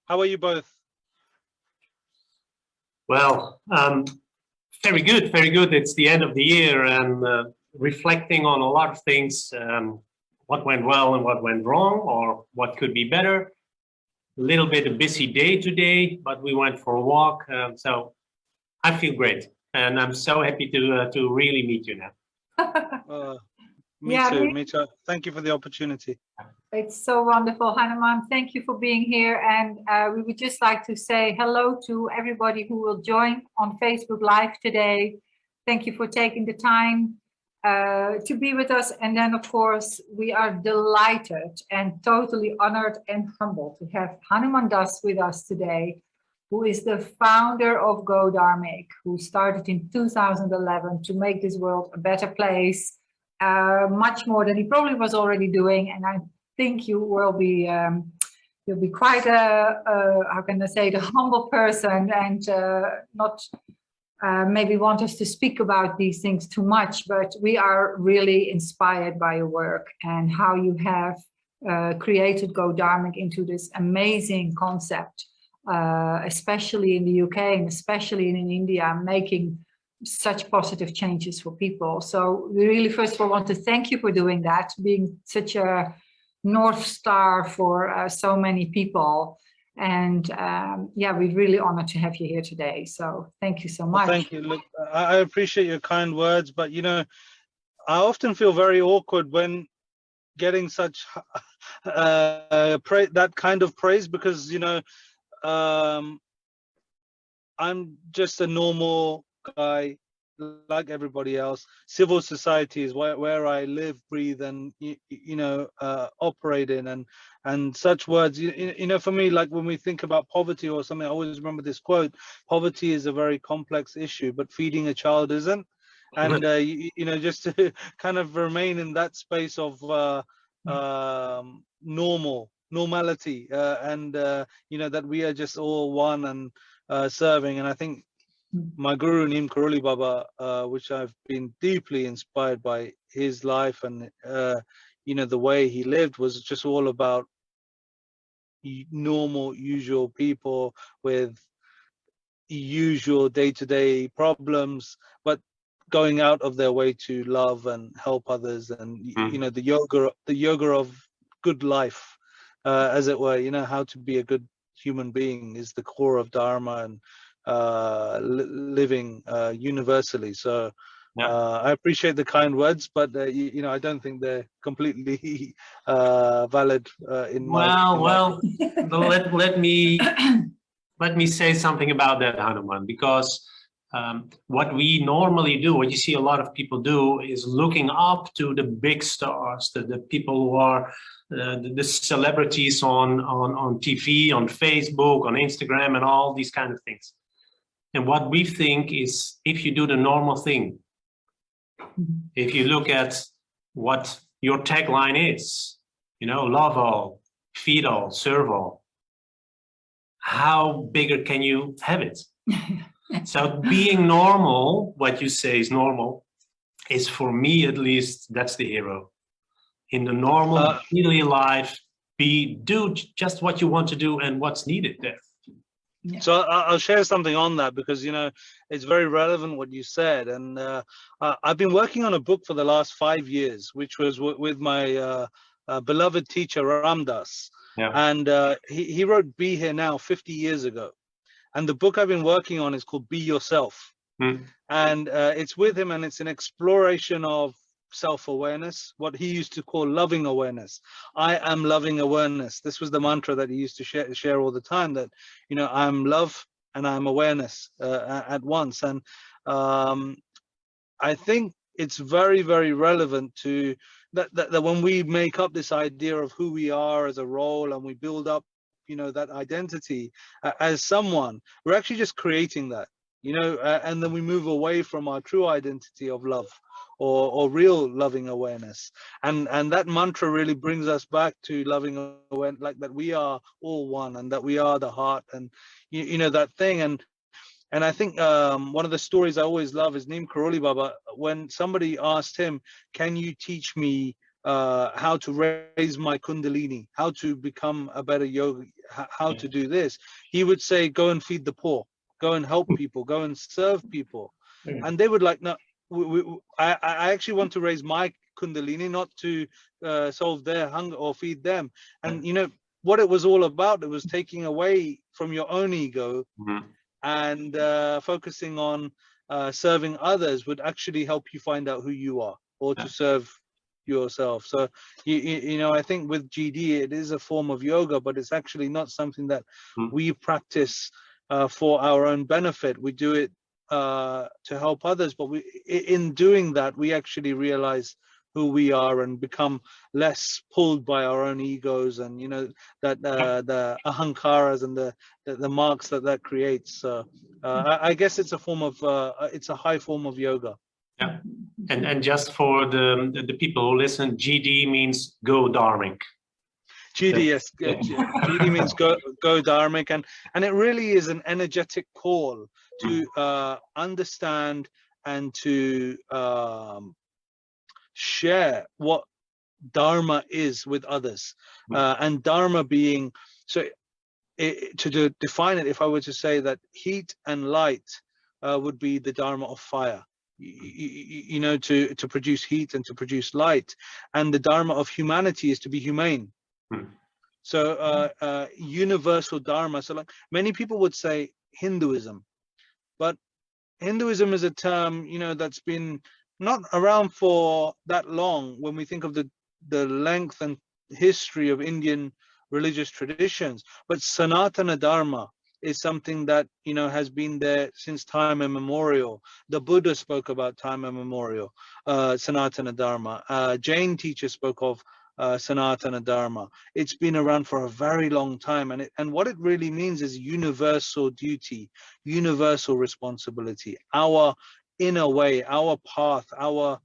How are you both? Well, very good, very good. It's the end of the year and reflecting on a lot of things, what went well and what went wrong, or what could be better. A little bit a busy day today, but we went for a walk, so I feel great, and I'm so happy to really meet you now. Me too, me too. Thank you for the opportunity. It's so wonderful, Hanuman. Thank you for being here. And we would just like to say hello to everybody who will join on Facebook Live today. Thank you for taking the time to be with us. And then, of course, we are delighted and totally honored and humbled to have Hanuman Dass with us today, who is the founder of Dharmic, who started in 2011 to make this world a better place, much more than he probably was already doing. And I think you will be you'll be quite a how can I say, the humble person, and not maybe want us to speak about these things too much, but we are really inspired by your work and how you have created Dharmic into this amazing concept, especially in the UK and especially in India, making such positive changes for people. So we really, first of all, want to thank you for doing that, being such a North Star for so many people. And yeah, we're really honored to have you here today. So thank you so much. Well, thank you. Look, I appreciate your kind words, but you know, I often feel very awkward when getting such that kind of praise, because you know, I'm just a normal guy like everybody else. Civil society is where I live, breathe, and you know, operate in, and such words. You know, for me, like when we think about poverty or something, I always remember this quote: "Poverty is a very complex issue, but feeding a child isn't." And you know, just to kind of remain in that space of normality, and you know, that we are just all one and serving. And I think my guru 𝐷𝗏𝗏 𝐂𝐕𝐄, which I've been deeply inspired by his life, and you know, the way he lived was just all about normal, usual people with usual day-to-day problems, but going out of their way to love and help others, and you know, the yoga of good life, as it were. You know, how to be a good human being is the core of Dharma, and living universally. So I appreciate the kind words, but you know, I don't think they're completely valid in my let me say something about that, Hanuman, because what we normally do, what you see a lot of people do, is looking up to the big stars, the people who are the celebrities on TV, on Facebook, on Instagram, and all these kind of things. And what we think is, if you do the normal thing, if you look at what your tagline is, you know, love all, feed all, serve all, how bigger can you have it? So being normal, what you say is normal, is, for me at least, that's the hero. In the normal daily life, do just what you want to do and what's needed there. Yeah. So I'll share something on that, because you know, it's very relevant what you said. And I've been working on a book for the last 5 years, which was with my beloved teacher Hanuman Dass. Yeah. And he wrote "Be Here Now" 50 years ago, and the book I've been working on is called "Be Yourself." And it's with him, and it's an exploration of self-awareness, what he used to call loving awareness. I am loving awareness. This was the mantra that he used to share all the time, that, you know, I'm love and I'm awareness at once. And I think it's very, very relevant to that when we make up this idea of who we are as a role, and we build up, you know, that identity as someone, we're actually just creating that, you know, and then we move away from our true identity of love, or real loving awareness. And that mantra really brings us back to loving awareness, like that we are all one, and that we are the heart, and you know, that thing. And I think one of the stories I always love is 𝐷𝗏𝗏 𝐂𝐕𝐄, when somebody asked him, "Can you teach me how to raise my kundalini, how to become a better yogi, how to do this, he would say, go and feed the poor, go and help people, go and serve people. And they would like, no, I actually want to raise my kundalini, not to solve their hunger or feed them. And you know what it was all about, it was taking away from your own ego and focusing on serving others would actually help you find out who you are, or to serve yourself. So you know, I think with GD it is a form of yoga, but it's actually not something that we practice for our own benefit. We do it to help others, but in doing that we actually realize who we are and become less pulled by our own egos, and you know that the ahankaras and the marks that creates. So I guess it's a form of it's a high form of yoga. Yeah, and just for the people who listen, GD means go Dharmic. GD, yes, GD means go Dharmic, and it really is an energetic call to understand and to share what Dharma is with others, and Dharma being, so to define it, if I were to say that heat and light would be the Dharma of fire, you know, to produce heat and to produce light, and the Dharma of humanity is to be humane. So universal Dharma. So like many people would say Hinduism, but Hinduism is a term, you know, that's been not around for that long when we think of the length and history of Indian religious traditions. But Sanatana Dharma is something that, you know, has been there since time immemorial. The Buddha spoke about time immemorial, Sanatana Dharma. Jain teachers spoke of Sanatana Dharma. It's been around for a very long time, and what it really means is universal duty, universal responsibility, our inner way, our path, our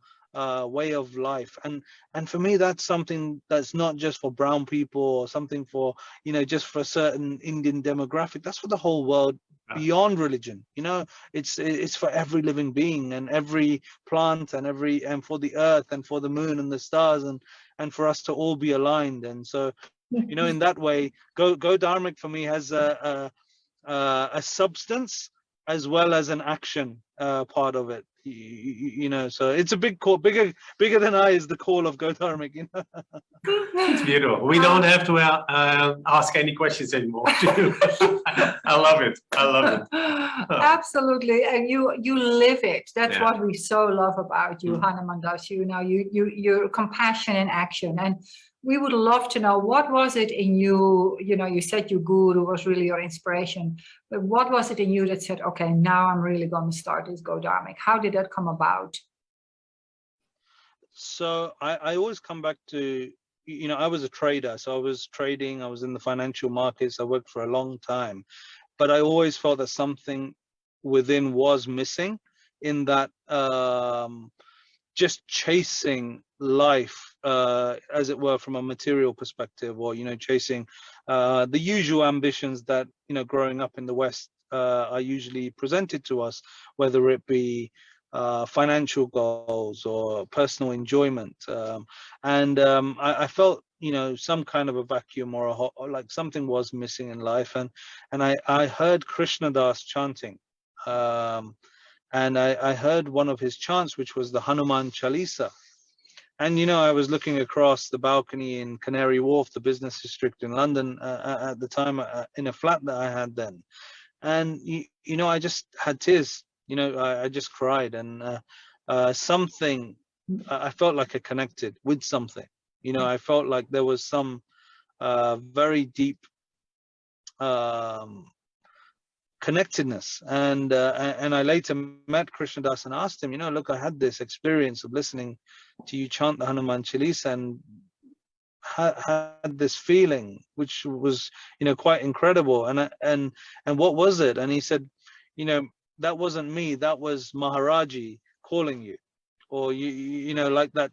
way of life. And for me, that's something that's not just for brown people or something for, you know, just for a certain Indian demographic. That's for the whole world, beyond religion. You know, it's for every living being and every plant and for the earth and for the moon and the stars, and for us to all be aligned. And so, you know, in that way, go Dharmic for me has a substance as well as an action part of it. You know, so it's a big call, bigger than I is the call of go Dharmic, you know. It's beautiful. We don't have to ask any questions anymore. I love it. I love it. Absolutely, and you live it. That's what we so love about you, Hanuman Dass. You know, you're compassion in action, and we would love to know, what was it in you? You know, you said your guru was really your inspiration, but what was it in you that said, okay, now I'm really going to start this go Dharmic? How did that come about? So I always come back to, you know, I was a trader, so I was trading, I was in the financial markets, I worked for a long time, but I always felt that something within was missing, in that just chasing life, as it were, from a material perspective, or, you know, chasing the usual ambitions that, you know, growing up in the West are usually presented to us, whether it be financial goals or personal enjoyment. I felt, you know, some kind of a vacuum or like something was missing in life. And I heard Krishna Das chanting. And I heard one of his chants, which was the Hanuman Chalisa. And, you know, I was looking across the balcony in Canary Wharf, the business district in London at the time, in a flat that I had then. And, you know, I just had tears, you know, I just cried. And something, I felt like I connected with something, you know, I felt like there was some very deep connectedness, and I later met Krishna Das and asked him, you know, look, I had this experience of listening to you chant the Hanuman Chalisa and had this feeling, which was, you know, quite incredible. And what was it? And he said, you know, that wasn't me, that was Maharaji calling you, or you know, like that,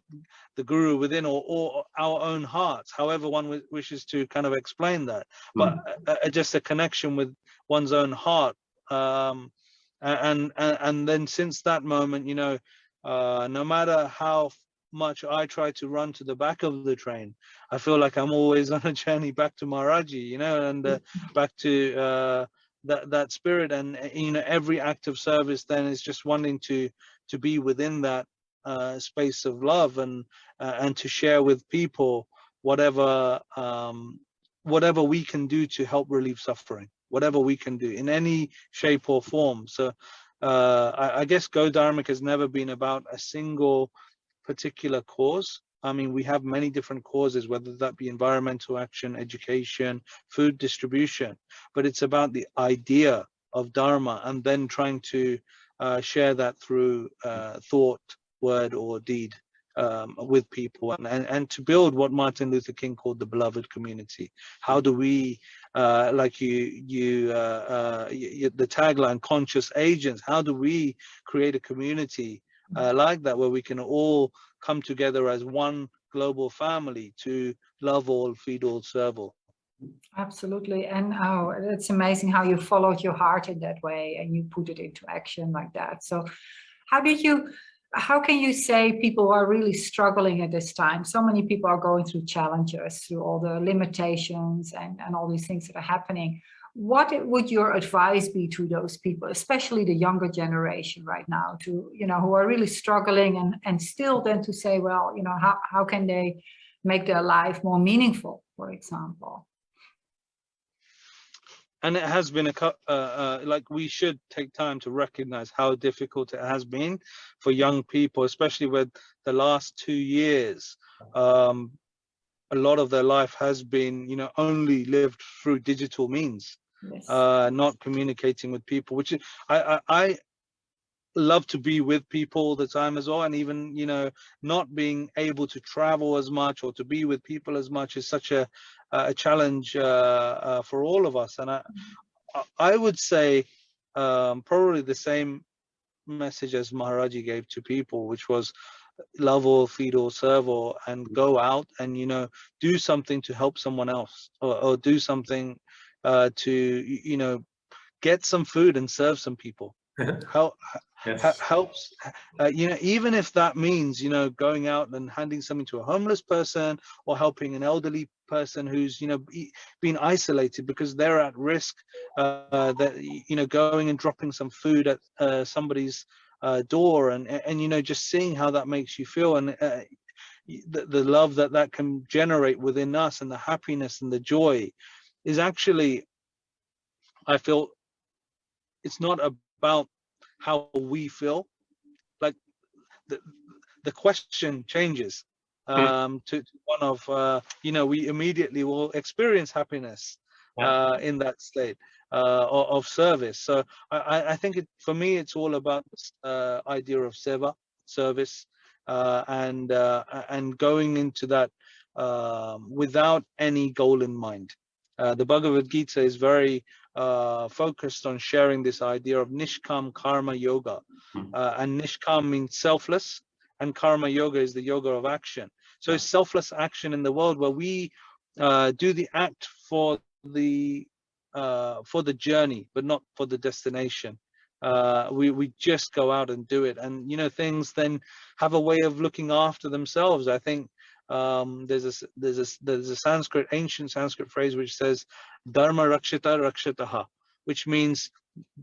the guru within, or our own hearts, however one wishes to kind of explain that, but just a connection with one's own heart. And then since that moment, you know, no matter how much I try to run to the back of the train. I feel like I'm always on a journey back to Maharaji, and back to that spirit. And every act of service then is just wanting to be within that space of love, and to share with people whatever we can do to help relieve suffering, whatever we can do in any shape or form. So I guess Go Dharmic has never been about a single particular cause. I mean, we have many different causes, whether that be environmental action, education, food distribution, but it's about the idea of Dharma, and then trying to share that through thought, word, or deed with people, and to build what Martin Luther King called the beloved community. How do we, like the tagline, conscious agents, how do we create a community like that, where we can all come together as one global family to love all, feed all, serve all? Absolutely. And it's amazing how you followed your heart in that way and you put it into action like that. So how can you say people are really struggling at this time? So many people are going through challenges, through all the limitations and all these things that are happening. What would your advice be to those people, especially the younger generation right now, to who are really struggling, and still then to say, well, how can they make their life more meaningful, for example? And it has been like, we should take time to recognize how difficult it has been for young people, especially with the last 2 years. A lot of their life has been, only lived through digital means. Yes. Not communicating with people, which is, I love to be with people all the time as well, and even not being able to travel as much or to be with people as much is such a challenge for all of us. And I would say probably the same message as Maharaji gave to people, which was love all, feed all, serve all, and go out and do something to help someone else, or do something to get some food and serve some people. Helps, even if that means going out and handing something to a homeless person, or helping an elderly person who's been isolated because they're at risk, that going and dropping some food at somebody's door, and just seeing how that makes you feel, and the love that can generate within us, and the happiness and the joy is actually, I feel, it's not about how we feel. Like the question changes to one of we immediately will experience happiness in that state of service. So I think for me it's all about this idea of seva, service, and going into that without any goal in mind. The Bhagavad Gita is very focused on sharing this idea of nishkam karma yoga, and nishkam means selfless, and karma yoga is the yoga of action. So it's selfless action in the world, where we do the act for the journey, but not for the destination. We just go out and do it, and things then have a way of looking after themselves. I think there's a ancient Sanskrit phrase which says dharma rakshita rakshitaha, which means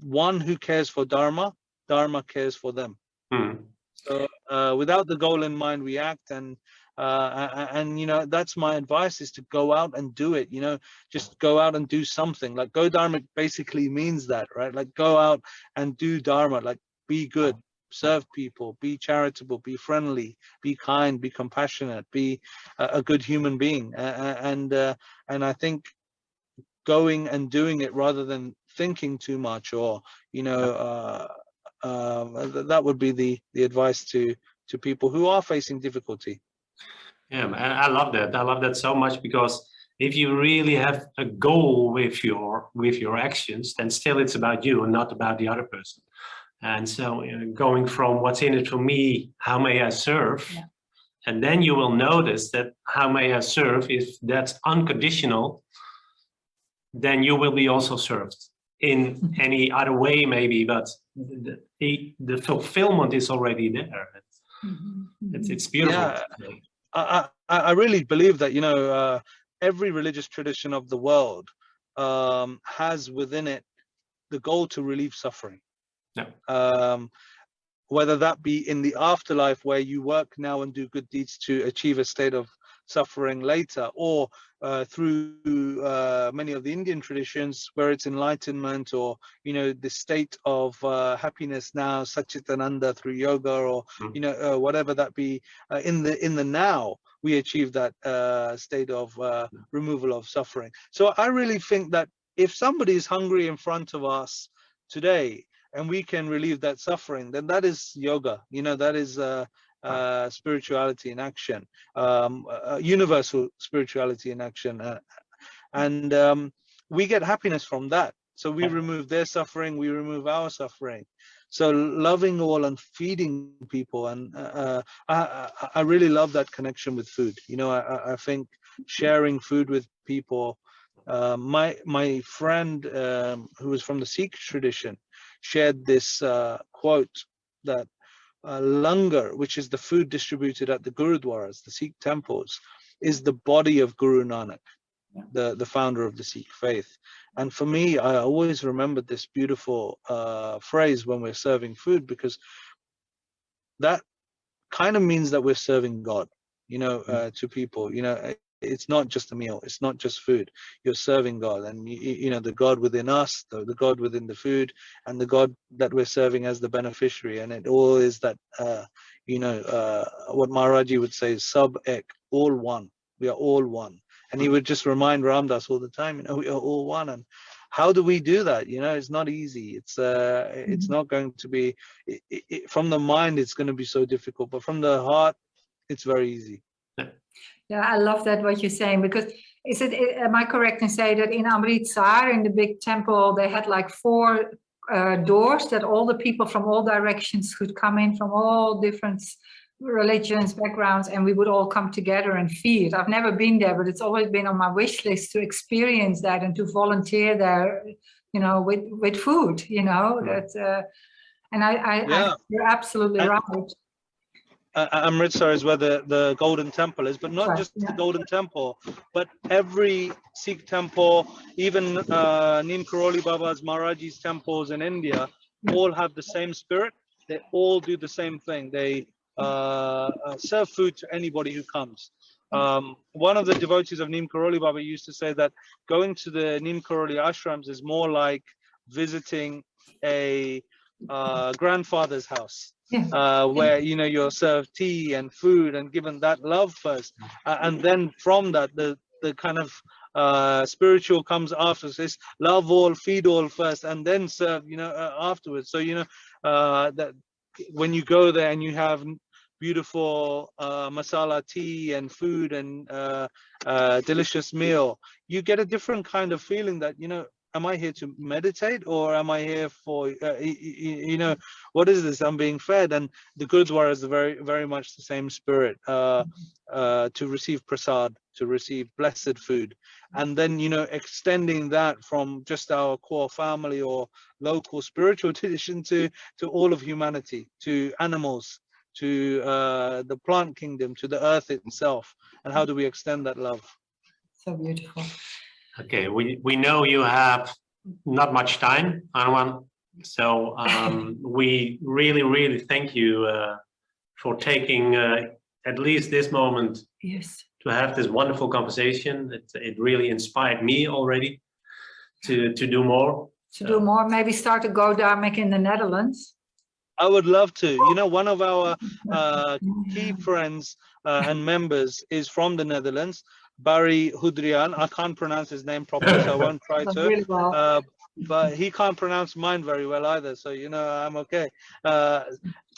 one who cares for dharma, dharma cares for them. So without the goal in mind, we act, and that's my advice, is to go out and do it. Just go out and do something. Like Go Dharmic basically means that, right? Like go out and do dharma, like be good, serve people, be charitable, be friendly, be kind, be compassionate, be a good human being. And I think going and doing it rather than thinking too much, or that would be the advice to people who are facing difficulty. Yeah, I love that. I love that so much, because if you really have a goal with your actions, then still it's about you and not about the other person. And so going from what's in it for me, how may I serve? Yeah. And then you will notice that how may I serve, if that's unconditional, then you will be also served in any other way maybe, but the fulfillment is already there. It's beautiful. Yeah, I really believe that, you know, every religious tradition of the world has within it the goal to relieve suffering. Yeah. Whether that be in the afterlife, where you work now and do good deeds to achieve a state of suffering later, or through many of the Indian traditions where it's enlightenment, or, you know, the state of happiness now, Satchitananda through yoga, or you know, whatever that be, in the now we achieve that state of removal of suffering. So I really think that if somebody is hungry in front of us today, and we can relieve that suffering, then that is yoga. You know, that is spirituality in action, universal spirituality in action, and we get happiness from that. So we remove their suffering, we remove our suffering. So loving all and feeding people, and I really love that connection with food. You know, I think sharing food with people. My friend who was from the Sikh tradition shared this quote that langar, which is the food distributed at the gurudwaras, the Sikh temples, is the body of Guru Nanak, the founder of the Sikh faith. And for me, I always remembered this beautiful phrase when we're serving food, because that kind of means that we're serving God, you know, to people. You know, it's not just a meal, it's not just food. You're serving God, and you know, the God within us, the God within the food, and the God that we're serving as the beneficiary. And it all is that you know, what Maharaji would say is sab ek, all one. We are all one. And he would just remind Ram Dass all the time, you know, we are all one. And how do we do that? You know, it's not easy. It's not going to be from the mind, it's going to be so difficult, but from the heart, it's very easy. Yeah, I love that what you're saying, because am I correct in saying that in Amritsar, in the big temple, they had like 4 doors that all the people from all directions could come in, from all different religions, backgrounds, and we would all come together and feed. I've never been there, but it's always been on my wish list to experience that and to volunteer there, you know, with food, you know, that, and you're absolutely right. Amritsar is where the Golden Temple is, but not just the Golden Temple, but every Sikh temple, even Neem Karoli Baba's, Maharaji's temples in India, all have the same spirit. They all do the same thing. They serve food to anybody who comes. One of the devotees of Neem Karoli Baba used to say that going to the Neem Karoli ashrams is more like visiting a grandfather's house. Where, you know, you're served tea and food and given that love first, and then from that the kind of spiritual comes after. So it's love all, feed all first, and then serve, you know, afterwards. So, you know, that when you go there and you have beautiful masala tea and food and delicious meal, you get a different kind of feeling that, you know, am I here to meditate, or am I here for, you know, what is this? I'm being fed. And the Gurdwara is very, very much the same spirit, to receive prasad, to receive blessed food. And then, you know, extending that from just our core family or local spiritual tradition to all of humanity, to animals, to the plant kingdom, to the earth itself. And how do we extend that love? So beautiful. Okay, we know you have not much time, Hanuman, so we really thank you for taking at least this moment to have this wonderful conversation. It really inspired me already to do more. Do more, maybe start a Go Dharmic in the Netherlands. I would love to. You know, one of our key friends and members is from the Netherlands, Barry Hudrian. I can't pronounce his name properly, so I won't try to. Really well. But he can't pronounce mine very well either, so, you know, I'm okay.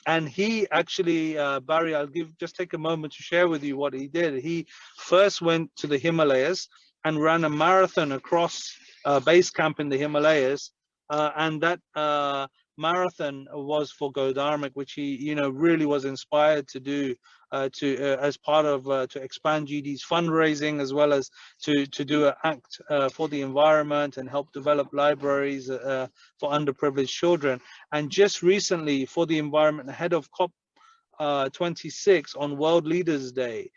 And he actually, Barry, I'll just take a moment to share with you what he did. He first went to the Himalayas and ran a marathon across base camp in the Himalayas, and that marathon was for Go Dharmic, which he, you know, really was inspired to do as part of to expand GD's fundraising, as well as to do an act for the environment and help develop libraries for underprivileged children. And just recently, for the environment, ahead of COP 26, on World Leaders Day,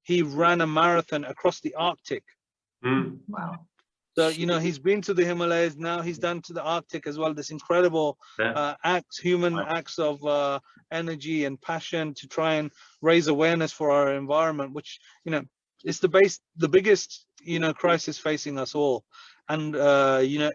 he ran a marathon across the Arctic. Wow. So, you know, he's been to the Himalayas, now he's done to the Arctic as well, this incredible human acts of energy and passion to try and raise awareness for our environment, which, you know, is the biggest, you know, crisis facing us all. And, you know,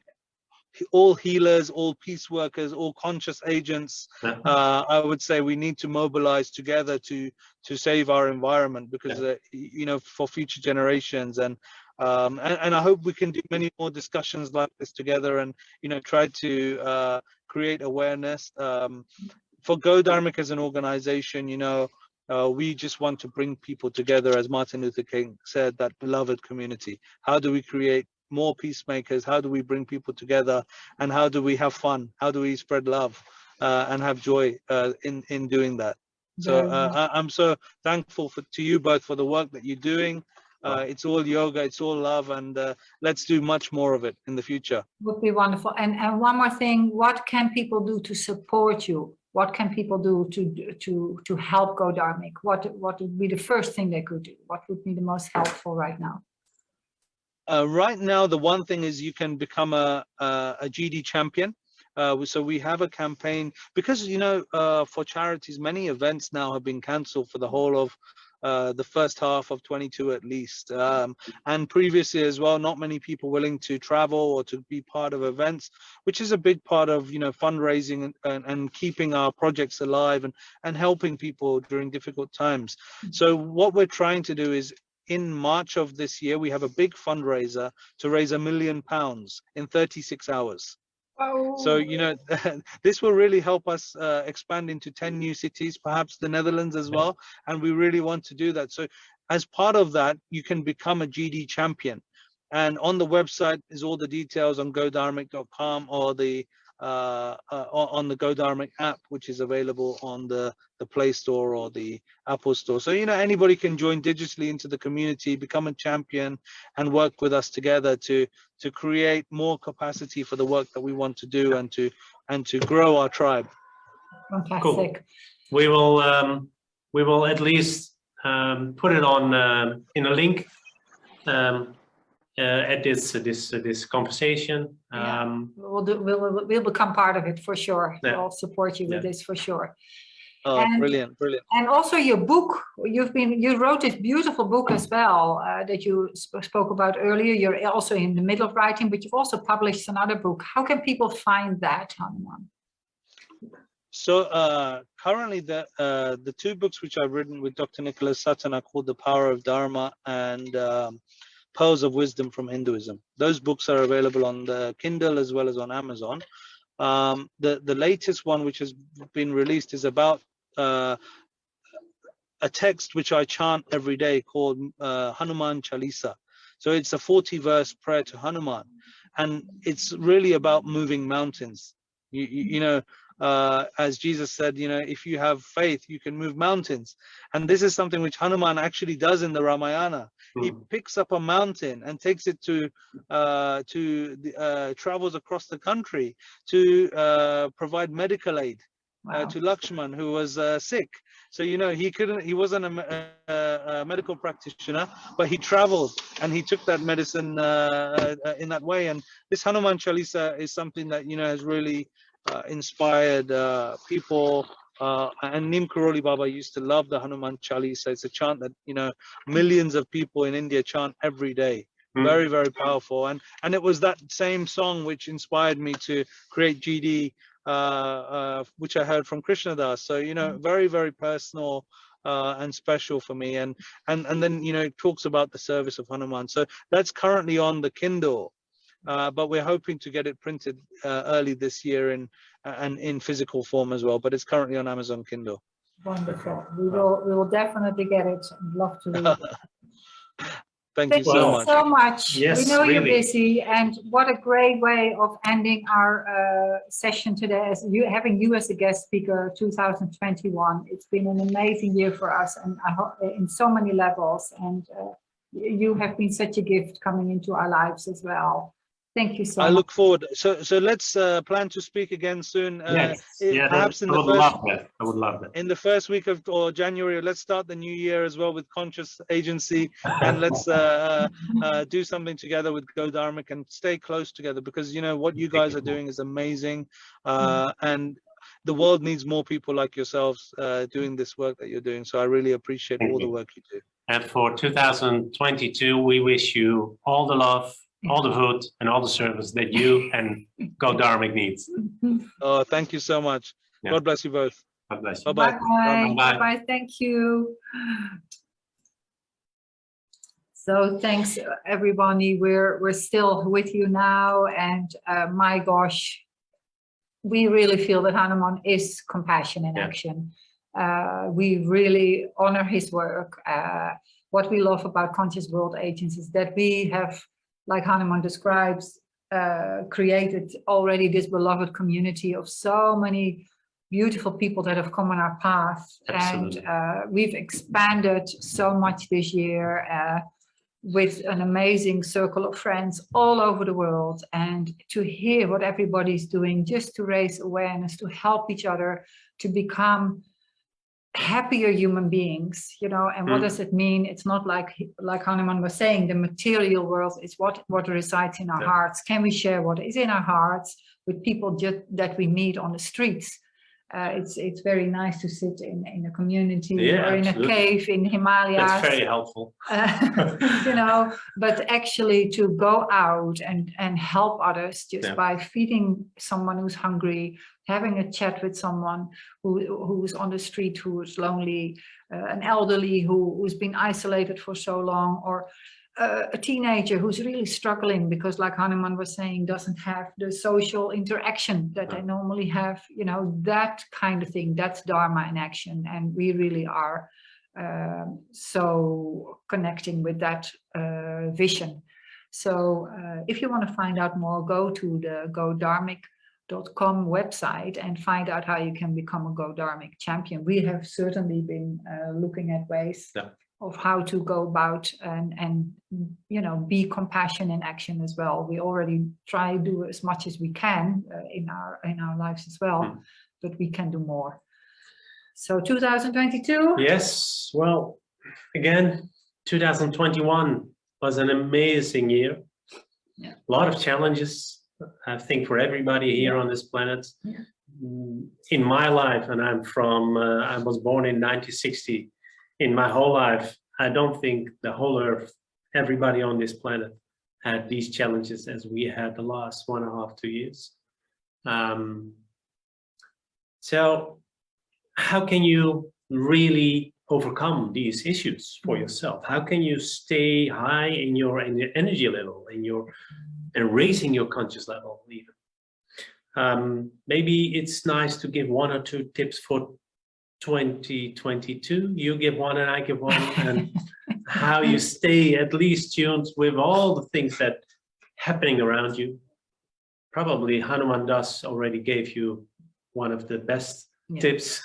all healers, all peace workers, all conscious agents, I would say we need to mobilize together to save our environment, because you know, for future generations. And I hope we can do many more discussions like this together, and, you know, try to create awareness. For 𝗏𝗏𝗃 as an organization, you know, we just want to bring people together, as Martin Luther King said, that beloved community. How do we create more peacemakers? How do we bring people together? And how do we have fun? How do we spread love and have joy in doing that? So I'm so thankful to you both for the work that you're doing. It's all yoga, it's all love, and let's do much more of it in the future. Would be wonderful. And one more thing, what can people do to support you? What can people do to help 𝗏𝗏𝗃? What would be the first thing they could do? What would be the most helpful right now? Right now, the one thing is you can become a GD champion. So we have a campaign, because, you know, for charities, many events now have been cancelled for the whole of the first half of 22 at least. And previously as well, not many people willing to travel or to be part of events, which is a big part of, you know, fundraising and keeping our projects alive and helping people during difficult times. So what we're trying to do is, in March of this year, we have a big fundraiser to raise £1 million in 36 hours. Oh. So, you know, this will really help us expand into 10 new cities, perhaps the Netherlands as well. And we really want to do that. So as part of that, you can become a GD champion. And on the website is all the details on 𝐴𝐷𝗉𝐺.com, or the on the 𝗏𝗏𝗃 app, which is available on the Play Store or the Apple Store. So, you know, anybody can join digitally into the community, become a champion, and work with us together to create more capacity for the work that we want to do, and to grow our tribe. Fantastic. Cool. We will at least put it on in a link at this conversation. We'll become part of it for sure. We'll support you with this for sure. Oh, brilliant. And also your book, you wrote this beautiful book as well that you spoke about earlier. You're also in the middle of writing, but you've also published another book. How can people find that, Hanuman? So currently the two books which I've written with Dr. Nicholas Sutton are called The Power of Dharma and Pearls of Wisdom from Hinduism. Those books are available on the Kindle as well as on Amazon. The latest one which has been released is about a text which I chant every day called Hanuman Chalisa. So it's a 40-verse prayer to Hanuman, and it's really about moving mountains. You know, as Jesus said, you know, if you have faith, you can move mountains. And this is something which Hanuman actually does in the Ramayana. He picks up a mountain and takes it travels across the country to provide medical aid to Lakshman, who was sick. So, you know, he wasn't a medical practitioner, but he traveled and he took that medicine in that way. And this Hanuman Chalisa is something that, you know, has really inspired people. And Neem Karoli Baba used to love the Hanuman Chalisa. It's a chant that, you know, millions of people in India chant every day. Very, very powerful. And it was that same song which inspired me to create GD, which I heard from Krishna Das. So, you know, very, very personal and special for me. And then, you know, it talks about the service of Hanuman. So that's currently on the Kindle. But we're hoping to get it printed early this year and in physical form as well. But it's currently on Amazon Kindle. Wonderful. We will definitely get it. I'd love to read it. Thank you so much. So much. Yes, we know really. You're busy, and what a great way of ending our session today, as having you as a guest speaker 2021. It's been an amazing year for us, and I hope in so many levels. And you have been such a gift coming into our lives as well. Thank you so I much. look forward. So let's plan to speak again soon. Yes, yeah, Perhaps in I the would first love that. I would love that. in the first week of or January. Let's start the new year as well with conscious agency, and let's do something together with 𝗏𝗏𝗃 and stay close together, because you know what you guys are doing is amazing, and the world needs more people like yourselves doing this work that you're doing. So I really appreciate all the work you do. And for 2022, we wish you all the love, all the food, and all the service that you and 𝗏𝗏𝗃 needs. Oh, thank you so much. Yeah. God bless you both. God bless you. Bye-bye. Bye-bye. Bye-bye. Bye-bye. Thank you. So thanks, everybody. We're still with you now, and my gosh, we really feel that Hanuman is compassion in action. We really honor his work. What we love about Conscious World Agents is that we have, like Hanuman describes, created already this beloved community of so many beautiful people that have come on our path. Absolutely. And we've expanded so much this year with an amazing circle of friends all over the world, and to hear what everybody's doing just to raise awareness, to help each other to become happier human beings, you know. And what does it mean? It's not like Hanuman was saying, the material world is what resides in our hearts. Can we share what is in our hearts with people just that we meet on the streets? It's very nice to sit in a community or in a cave in Himalayas. That's very helpful. You know, but actually to go out and help others just by feeding someone who's hungry, having a chat with someone who's on the street, who's lonely, an elderly who's been isolated for so long, or a teenager who's really struggling because, like Hanuman was saying, doesn't have the social interaction that they normally have, you know, that kind of thing. That's Dharma in action. And we really are so connecting with that vision. So if you want to find out more, go to the 𝗏𝗏𝗃.com website and find out how you can become a 𝗏𝗏𝗃 champion. We have certainly been looking at ways of how to go about and you know, be compassion in action as well. We already try to do as much as we can in our lives as well, but we can do more. So 2022. Yes, well, again, 2021 was an amazing year. A lot of challenges, I think, for everybody here on this planet. In my life, and I was born in 1960. In my whole life, I don't think the whole Earth, everybody on this planet, had these challenges as we had the last 1.5 to 2 years. So how can you really overcome these issues for yourself? How can you stay high in your energy level, and raising your conscious level even? Maybe it's nice to give 1 or 2 tips for 2022. You give one and I give one, and how you stay at least tuned with all the things that happening around you. Probably Hanuman Dass already gave you one of the best tips,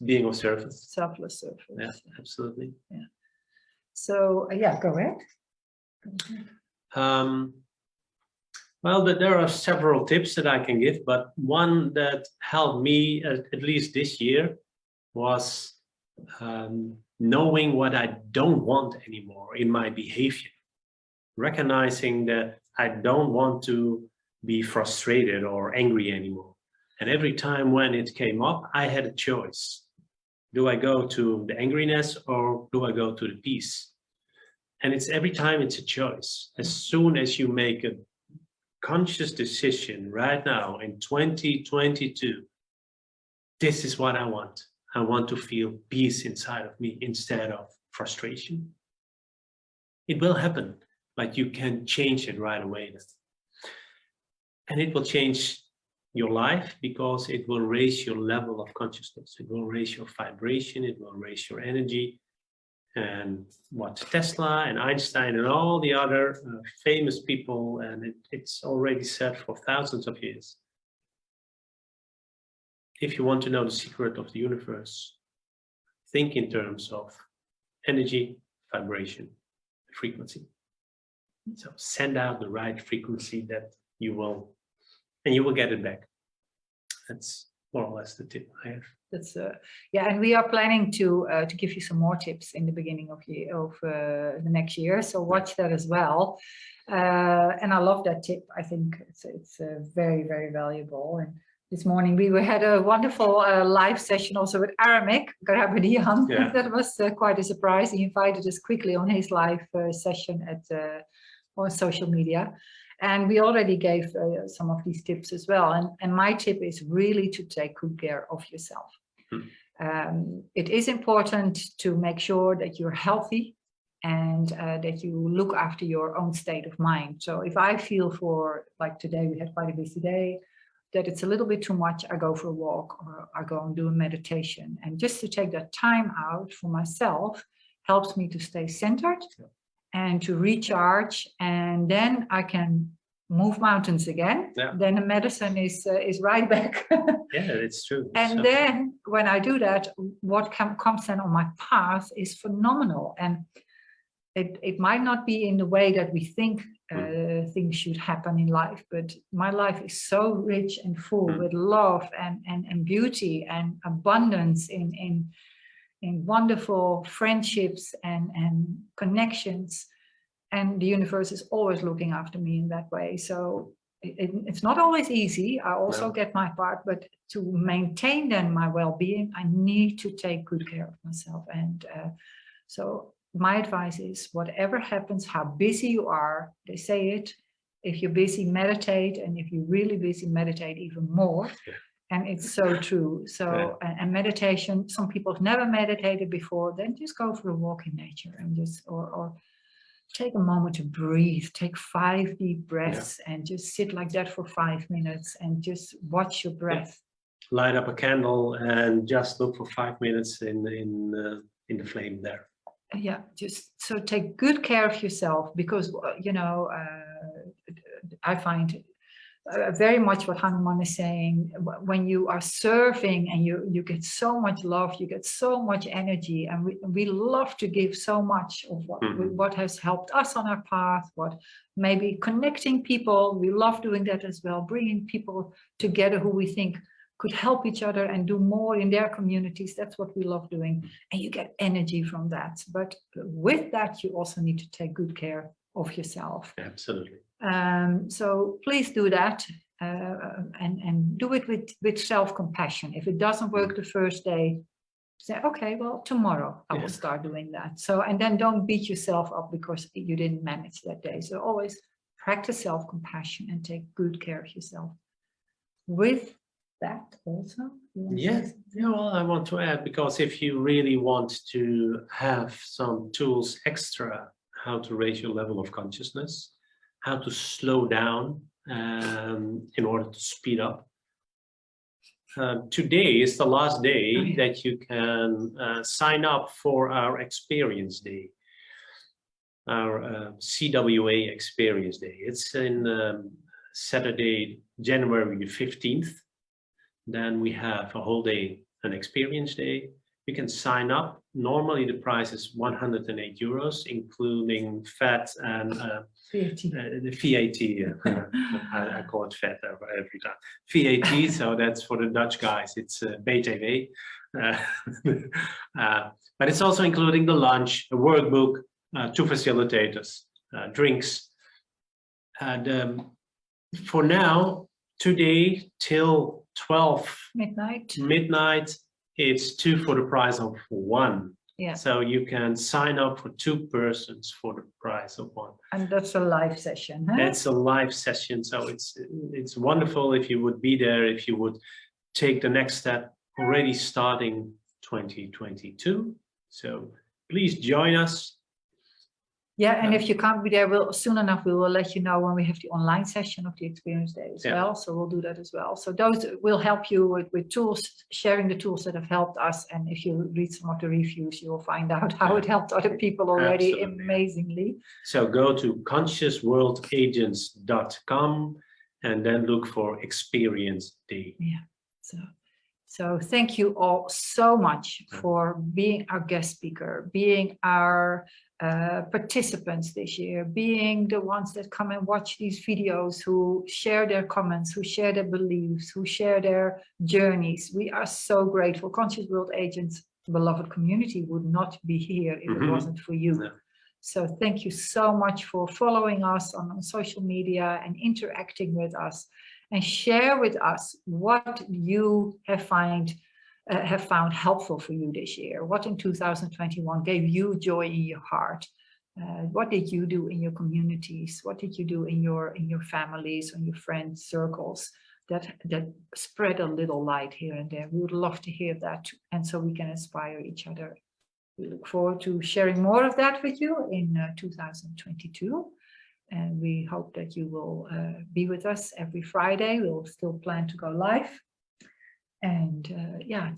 being of service. Selfless service. Yeah, absolutely. Yeah. So go ahead. Well, there are several tips that I can give, but one that helped me at least this year was knowing what I don't want anymore in my behavior. Recognizing that I don't want to be frustrated or angry anymore. And every time when it came up, I had a choice. Do I go to the angriness or do I go to the peace? And every time it's a choice. As soon as you make a conscious decision right now in 2022, this is what I want. I want to feel peace inside of me instead of frustration. It will happen, but you can change it right away. And it will change your life because it will raise your level of consciousness. It will raise your vibration. It will raise your energy. And what Tesla and Einstein and all the other famous people, and it's already said for thousands of years. If you want to know the secret of the universe, think in terms of energy, vibration, frequency. So send out the right frequency that you will, and you will get it back. That's more or less the tip I have. That's yeah, and we are planning to give you some more tips in the beginning of the next year. So watch that as well. And I love that tip. I think it's very, very valuable. And this morning we had a wonderful live session also with 𝗏�ฬ𝗃 𝗏𝗏𝗃. Yeah. That was quite a surprise. He invited us quickly on his live session on social media. And we already gave some of these tips as well. And my tip is really to take good care of yourself. It is important to make sure that you're healthy and that you look after your own state of mind. So if I feel like today, we had quite a busy day, that it's a little bit too much, I go for a walk or I go and do a meditation. And just to take that time out for myself helps me to stay centered and to recharge, and then I can move mountains again. Yeah. Then the medicine is right back. Yeah, it's true. And then when I do that, what comes then on my path is phenomenal. And it might not be in the way that we think things should happen in life, but my life is so rich and full with love and beauty and abundance in wonderful friendships and connections. And the universe is always looking after me in that way. So it's not always easy. I also get my part, but to maintain then my well-being, I need to take good care of myself. And so my advice is, whatever happens, how busy you are, they say it, if you're busy, meditate. And if you're really busy, meditate even more. Yeah. And it's so true. So, and meditation, some people have never meditated before, then just go for a walk in nature and just, or take a moment to breathe, take 5 deep breaths and just sit like that for 5 minutes and just watch your breath. Yeah. Light up a candle and just look for 5 minutes in the flame there. Yeah, just so take good care of yourself, because, you know, I find very much what Hanuman is saying, when you are serving and you get so much love, you get so much energy, and we love to give so much of what has helped us on our path, what maybe connecting people, we love doing that as well, bringing people together who we think could help each other and do more in their communities. That's what we love doing, and you get energy from that. But with that, you also need to take good care of yourself. Absolutely. So please do that, and do it with self-compassion. If it doesn't work the first day, say, okay, well, tomorrow I will start doing that. So, and then don't beat yourself up because you didn't manage that day. So always practice self-compassion and take good care of yourself. With that also? Yes, yeah, well, I want to add, because if you really want to have some tools extra, how to raise your level of consciousness, how to slow down in order to speed up. Today is the last day that you can sign up for our Experience Day, our CWA Experience Day. It's in Saturday, January the 15th. Then we have a whole day, an Experience Day. You can sign up. Normally the price is €108, including VAT and the VAT. I call it VAT every time. VAT, so that's for the Dutch guys. It's BTW. But it's also including the lunch, a workbook, 2 facilitators, drinks. And for now, today till 12 midnight, it's 2 for the price of 1. Yeah. So you can sign up for 2 persons for the price of 1. And that's a live session, huh? It's a live session, so it's wonderful if you would be there, if you would take the next step already starting 2022. So please join us. Yeah, and if you can't be there, soon enough we will let you know when we have the online session of the Experience Day as well. So we'll do that as well. So those will help you with tools, sharing the tools that have helped us. And if you read some of the reviews, you will find out how it helped other people already amazingly. So go to consciousworldagents.com and then look for Experience Day. Yeah. So thank you all so much for being our guest speaker, being our participants this year, being the ones that come and watch these videos, who share their comments, who share their beliefs, who share their journeys. We are so grateful. Conscious World Agents, beloved community, would not be here if it wasn't for you. Yeah. So thank you so much for following us on social media and interacting with us, and share with us what you have found helpful for you this year. What in 2021 gave you joy in your heart? What did you do in your communities? What did you do in your families, in your friends circles that spread a little light here and there? We would love to hear that, and so we can inspire each other. We look forward to sharing more of that with you in 2022. And we hope that you will be with us every Friday. We'll still plan to go live. And yeah,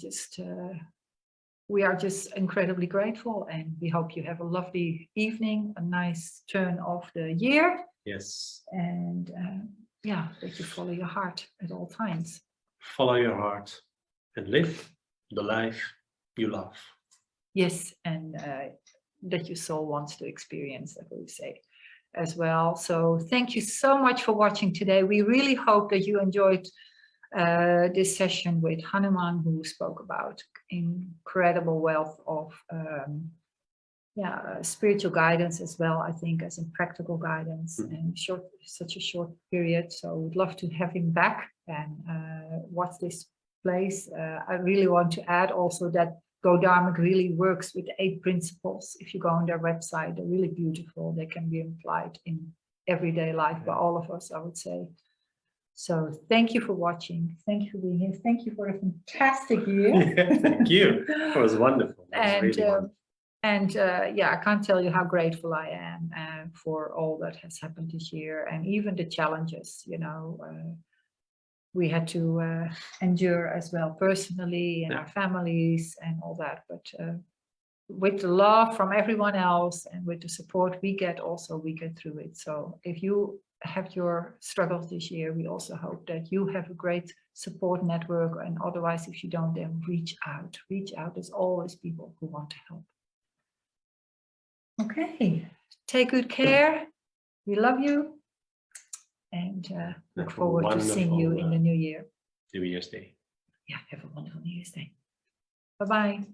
we are just incredibly grateful, and we hope you have a lovely evening, a nice turn of the year. Yes. And yeah, that you follow your heart at all times. Follow your heart and live the life you love. Yes, and that your soul wants to experience, that we say as well. So thank you so much for watching today. We really hope that you enjoyed this session with Hanuman, who spoke about incredible wealth of spiritual guidance as well, I think, as in practical guidance in such a short period. So we'd love to have him back and watch this place. I really want to add also that Dharmic really works with the 8 principles. If you go on their website, they're really beautiful. They can be applied in everyday life by all of us, I would say. So thank you for watching. Thank you for being here. Thank you for a fantastic year. Yeah, thank you. It was wonderful. It was really wonderful. Yeah, I can't tell you how grateful I am for all that has happened this year, and even the challenges, you know, we had to endure as well personally, and our families and all that. But with the love from everyone else and with the support we get, also we get through it. So if you have your struggles this year, we also hope that you have a great support network, and otherwise, if you don't, then reach out. Reach out. There's always people who want to help. Okay, take good care. We love you, and look forward to seeing you in the new year. New Year's Day. Yeah, have a wonderful New Year's Day. Bye-bye.